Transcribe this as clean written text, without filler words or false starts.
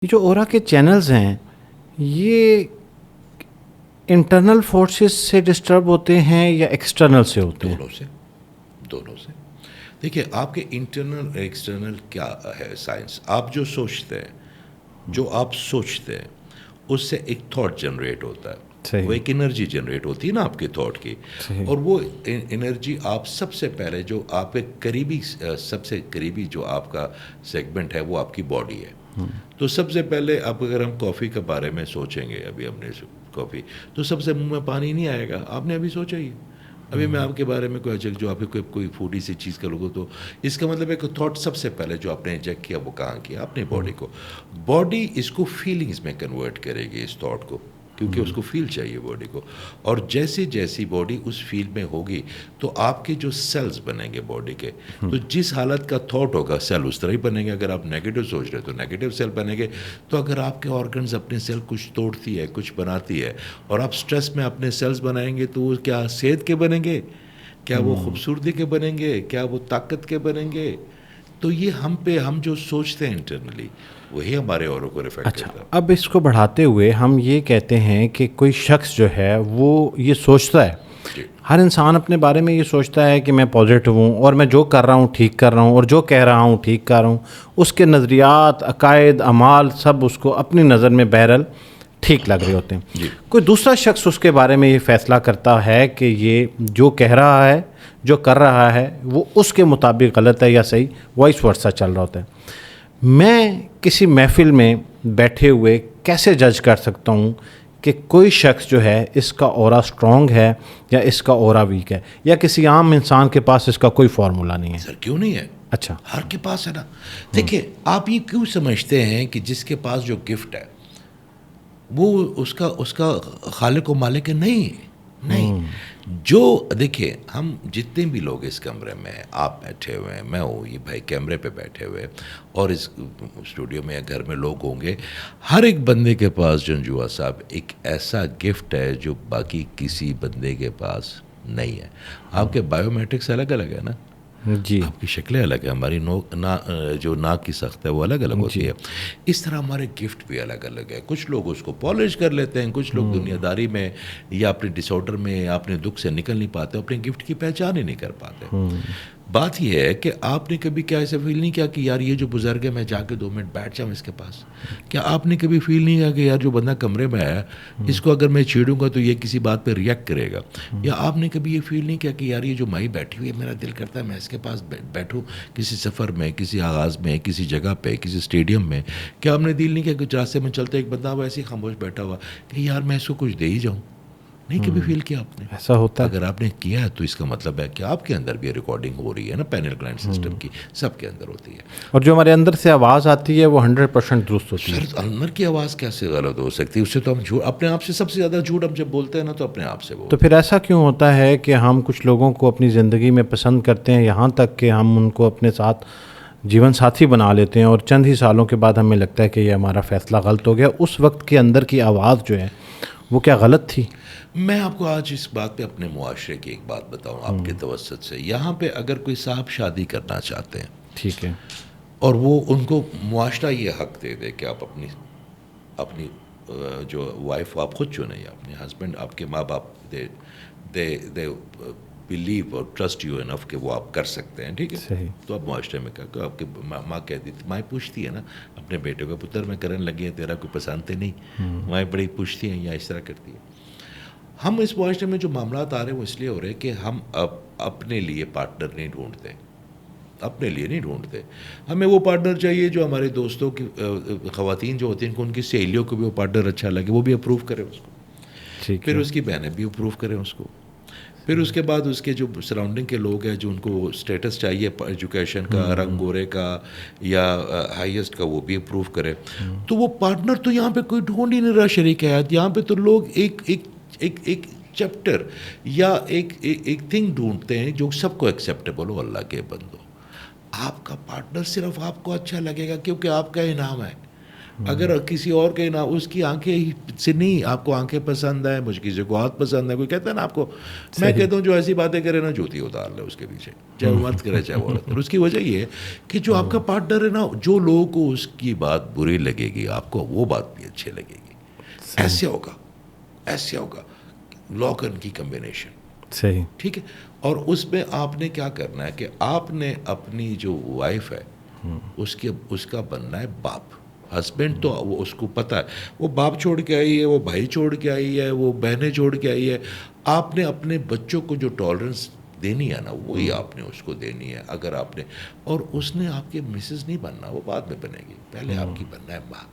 یہ جو اورا کے چینلز ہیں یہ انٹرنل فورسز سے ڈسٹرب ہوتے ہیں یا ایکسٹرنل سے ہوتے ہیں؟ دونوں سے دیکھیے، آپ کے انٹرنل ایکسٹرنل کیا ہے سائنس. آپ جو سوچتے ہیں، جو آپ سوچتے ہیں اس سے ایک تھاٹ جنریٹ ہوتا ہے. صحیح. وہ ایک انرجی جنریٹ ہوتی ہے نا آپ کے تھاٹ کی. صحیح. اور وہ انرجی آپ سب سے پہلے جو آپ کے قریبی سب سے قریبی جو آپ کا سیگمنٹ ہے وہ آپ کی باڈی ہے. تو سب سے پہلے اب اگر ہم کافی کے بارے میں سوچیں گے، ابھی ہم نے کافی، تو سب سے منہ میں پانی نہیں آئے گا. آپ نے ابھی سوچا ہی. ابھی میں آپ کے بارے میں جو آپ کوئی فوڈی سی چیز کرو گے تو اس کا مطلب ہے کہ تھاٹ سب سے پہلے جو آپ نے انجیکٹ کیا وہ کہاں کیا؟ اپنی باڈی کو. باڈی اس کو فیلنگز میں کنورٹ کرے گی اس تھاٹ کو، کیونکہ اس کو فیل چاہیے باڈی کو. اور جیسی باڈی اس فیل میں ہوگی تو آپ کے جو سیلز بنیں گے باڈی کے، تو جس حالت کا تھاٹ ہوگا سیل اس طرح ہی بنیں گے. اگر آپ نیگیٹو سوچ رہے تو نیگیٹو سیل بنیں گے. تو اگر آپ کے آرگنز اپنے سیل کچھ توڑتی ہے، کچھ بناتی ہے، اور آپ سٹریس میں اپنے سیلز بنائیں گے تو وہ کیا صحت کے بنیں گے؟ کیا وہ خوبصورتی کے بنیں گے؟ کیا وہ طاقت کے بنیں گے؟ تو یہ ہم جو سوچتے ہیں انٹرنلی وہی ہمارے اوروں کو ریفیکٹ کرتا ہے. اب اس کو بڑھاتے ہوئے ہم یہ کہتے ہیں کہ کوئی شخص جو ہے وہ یہ سوچتا ہے، جی ہر انسان اپنے بارے میں یہ سوچتا ہے کہ میں پازیٹیو ہوں اور میں جو کر رہا ہوں ٹھیک کر رہا ہوں، اور جو کہہ رہا ہوں ٹھیک کر رہا ہوں. اس کے نظریات، عقائد، اعمال سب اس کو اپنی نظر میں بہرحال ٹھیک لگ رہے ہوتے ہیں. جی کوئی دوسرا شخص اس کے بارے میں یہ فیصلہ کرتا ہے کہ یہ جو کہہ رہا ہے، جو کر رہا ہے، وہ اس کے مطابق غلط ہے یا صحیح، وائس ورسا چل رہا ہوتا ہے. میں کسی محفل میں بیٹھے ہوئے کیسے جج کر سکتا ہوں کہ کوئی شخص جو ہے اس کا اورا سٹرونگ ہے یا اس کا اورا ویک ہے، یا کسی عام انسان کے پاس اس کا کوئی فارمولا نہیں ہے؟ سر، کیوں نہیں ہے؟ اچھا. ہر کے پاس ہے نا. دیکھیے، آپ یہ کیوں سمجھتے ہیں کہ جس کے پاس جو گفٹ ہے وہ اس کا خالق و مالک ہے؟ نہیں. جو دیکھیے، ہم جتنے بھی لوگ اس کمرے میں ہیں، آپ بیٹھے ہوئے ہیں، میں ہوں، یہ بھائی کیمرے پہ بیٹھے ہوئے، اور اس اسٹوڈیو میں یا گھر میں لوگ ہوں گے، ہر ایک بندے کے پاس جنجوعہ صاحب ایک ایسا گفٹ ہے جو باقی کسی بندے کے پاس نہیں ہے. آپ کے بایو میٹرکس الگ الگ ہے نا. جی. آپ کی شکلیں الگ ہیں، ہماری جو ناک کی سخت ہے وہ الگ الگ ہوتی ہے. اس طرح ہمارے گفٹ بھی الگ الگ ہے. کچھ لوگ اس کو پالش کر لیتے ہیں، کچھ لوگ دنیا داری میں یا اپنے ڈس آرڈر میں یا اپنے دکھ سے نکل نہیں پاتے، اپنے گفٹ کی پہچان ہی نہیں کر پاتے. بات یہ ہے کہ آپ نے کبھی کیا ایسا فیل نہیں کیا کہ یار یہ جو بزرگ ہے میں جا کے 2 منٹ بیٹھ جاؤں اس کے پاس؟ کیا آپ نے کبھی فیل نہیں کیا کہ یار جو بندہ کمرے میں آیا اس کو اگر میں چھیڑوں گا تو یہ کسی بات پہ ریئیکٹ کرے گا؟ یا آپ نے کبھی یہ فیل نہیں کیا کہ یار یہ جو مائی بیٹھی ہوئی ہے میرا دل کرتا ہے میں اس کے پاس بیٹھوں، کسی سفر میں، کسی آغاز میں، کسی جگہ پہ، کسی اسٹیڈیم میں؟ کیا آپ نے دل نہیں کیا کہ راستے میں چلتے ایک بندہ وہ ایسے ہی خاموش بیٹھا ہوا کہ یار میں اس کو کچھ دے ہی جاؤں؟ نہیں کبھی فیل کیا آپ نے؟ ایسا ہوتا ہے. اگر آپ نے کیا ہے تو اس کا مطلب ہے کہ آپ کے اندر بھی ریکارڈنگ ہو رہی ہے نا، پینل گلینڈ سسٹم کی، سب کے اندر ہوتی ہے. اور جو ہمارے اندر سے آواز آتی ہے وہ 100% درست ہوتی ہے. سر، اندر کی آواز کیسے غلط ہو سکتی ہے؟ اس سے تو ہم جھوٹ، اپنے آپ سے سب سے زیادہ جھوٹ ہم جب بولتے ہیں نا تو اپنے آپ سے تو پھر ایسا کیوں ہوتا ہے کہ ہم کچھ لوگوں کو اپنی زندگی میں پسند کرتے ہیں یہاں تک کہ ہم ان کو اپنے ساتھ جیون ساتھی بنا لیتے ہیں، اور چند ہی سالوں کے بعد ہمیں لگتا ہے کہ یہ ہمارا فیصلہ غلط ہو گیا؟ اس وقت کے اندر کی آواز جو ہے وہ کیا غلط تھی؟ میں آپ کو آج اس بات پہ اپنے معاشرے کی ایک بات بتاؤں آپ کے توسط سے. یہاں پہ اگر کوئی صاحب شادی کرنا چاہتے ہیں، ٹھیک ہے، اور وہ ان کو معاشرہ یہ حق دے دے کہ آپ اپنی جو وائف آپ خود چنیں یا اپنے ہسبینڈ، آپ کے ماں باپ دے بلیو اور ٹرسٹ یو انف کہ وہ آپ کر سکتے ہیں، ٹھیک ہے. صحیح. تو آپ معاشرے میں کہ آپ کی ماں کہتی تھی، مائیں پوچھتی ہے نا اپنے بیٹے کو، پتر میں کرنے لگی ہے تیرا کوئی پسند تو نہیں؟ مائیں بڑی پوچھتی ہیں یا اس طرح کرتی ہیں. ہم اس معاشرے میں جو معاملات آ رہے ہیں وہ اس لیے ہو رہے ہیں کہ ہم اپنے لیے پارٹنر نہیں ڈھونڈتے، اپنے لیے نہیں ڈھونڈتے. ہمیں وہ پارٹنر چاہیے جو ہمارے دوستوں کی خواتین جو ہوتی ہیں ان کی سہیلیوں کو بھی وہ پارٹنر اچھا لگے، وہ بھی اپروو کرے اس کو، ٹھیک پھر ہے. اس کی بہنیں بھی اپروو کریں اس کو، پھر اس کے بعد اس کے جو سراؤنڈنگ کے لوگ ہیں جو ان کو اسٹیٹس چاہیے ایجوکیشن کا، رنگ گورے کا یا ہائیسٹ کا، وہ بھی اپروو کرے. تو وہ پارٹنر تو یہاں پہ کوئی ڈھونڈ ہی نہیں رہا شریک حیات. یہاں پہ تو لوگ ایک چیپٹر یا ایک تھنگ ڈھونڈتے ہیں جو سب کو ایکسیپٹیبل ہو. اللہ کے بندو، آپ کا پارٹنر صرف آپ کو اچھا لگے گا کیونکہ آپ کا انعام ہے. اگر کسی اور کے نہ اس کی آنکھیں سے نہیں آپ کو آنکھیں پسند ہیں، مجھے کسی کو ہاتھ پسند ہے، کوئی کہتا ہے نا آپ کو، میں کہتا ہوں جو ایسی باتیں کرے نا جوتی اتار لے اس کے پیچھے، چاہے وہ مرد کرے چاہے وہ عورت کرے. اس کی وجہ یہ ہے کہ جو آپ کا پارٹنر ہے نا، جو لوگوں کو اس کی بات بری لگے گی آپ کو وہ بات بھی اچھی لگے گی. ایسے ہوگا لاک ان کی کمبینیشن. صحیح. ٹھیک ہے. اور اس میں آپ نے کیا کرنا ہے کہ آپ نے اپنی جو وائف ہے اس کا بننا ہے باپ. ہسبینڈ تو وہ اس کو پتہ ہے، وہ باپ چھوڑ کے آئی ہے، وہ بھائی چھوڑ کے آئی ہے، وہ بہنیں چھوڑ کے آئی ہے. آپ نے اپنے بچوں کو جو ٹالرنس دینی ہے نا وہی آپ نے اس کو دینی ہے. اگر آپ نے، اور اس نے آپ کے مسز نہیں بننا، وہ بعد میں بنے گی، پہلے آپ کی بننا ہے ماں.